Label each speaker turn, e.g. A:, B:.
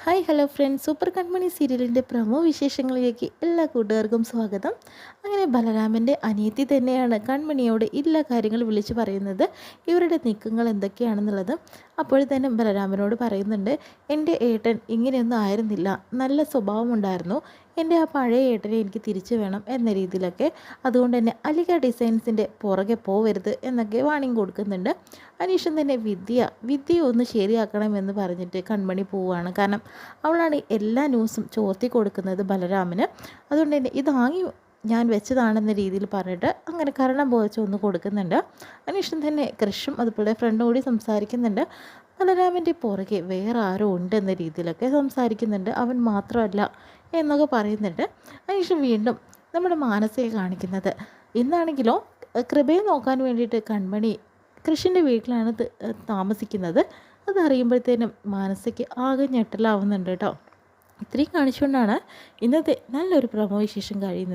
A: Hi hello friends, super കൺമണി സീരിയലിൻ്റെ promo വിശേഷങ്ങളിലേക്ക് എല്ലാ കൂട്ടുകാർക്കും സ്വാഗതം. അങ്ങനെ ബലരാമൻ്റെ അനിയത്തി തന്നെയാണ് കൺമണിയോട് എല്ലാ കാര്യങ്ങളും വിളിച്ചു പറയുന്നത്, ഇവരുടെ നീക്കങ്ങൾ എന്തൊക്കെയാണെന്നുള്ളത്. അപ്പോഴത്തേനും ബലരാമനോട് പറയുന്നുണ്ട്, എൻ്റെ ഏട്ടൻ ഇങ്ങനെയൊന്നും ആയിരുന്നില്ല, നല്ല സ്വഭാവമുണ്ടായിരുന്നു, എൻ്റെ ആ പഴയ ഏട്ടനെ എനിക്ക് തിരിച്ചു വേണം എന്ന രീതിയിലൊക്കെ. അതുകൊണ്ട് തന്നെ അലിക ഡിസൈൻസിൻ്റെ പുറകെ പോവരുത് എന്നൊക്കെ വാണിംഗ് കൊടുക്കുന്നുണ്ട്. അനീഷൻ തന്നെ വിദ്യ ഒന്ന് ശരിയാക്കണമെന്ന് പറഞ്ഞിട്ട് കൺമണി പോവുകയാണ്. കാരണം അവളാണ് എല്ലാ ന്യൂസും ചോർത്തി കൊടുക്കുന്നത് ബലരാമന്. അതുകൊണ്ട് തന്നെ ഇതാങ്ങി ഞാൻ വെച്ചതാണെന്ന രീതിയിൽ പറഞ്ഞിട്ട് അങ്ങനെ കരണം പോച്ച് ഒന്ന് കൊടുക്കുന്നുണ്ട്. അനീഷൻ തന്നെ കൃഷും അതുപോലെ ഫ്രണ്ടും കൂടി സംസാരിക്കുന്നുണ്ട്. ബലരാമൻ്റെ പുറകെ വേറെ ആരോ ഉണ്ടെന്ന രീതിയിലൊക്കെ സംസാരിക്കുന്നുണ്ട്, അവൻ മാത്രമല്ല എന്നൊക്കെ പറയുന്നുണ്ട്. അനീഷൻ വീണ്ടും നമ്മുടെ മാനസയെ കാണിക്കുന്നത്. ഇന്നാണെങ്കിലോ കൃപയെ നോക്കാൻ വേണ്ടിയിട്ട് കൺമണി കൃഷിൻ്റെ വീട്ടിലാണ് താമസിക്കുന്നത്. അതറിയുമ്പോഴത്തേനും മാനസയ്ക്ക് ആകെ ഞെട്ടലാവുന്നുണ്ട് കേട്ടോ. ഇത്രയും കാണിച്ചുകൊണ്ടാണ് ഇന്നത്തെ നല്ലൊരു പ്രമോ വിശേഷം കഴിയുന്നത്.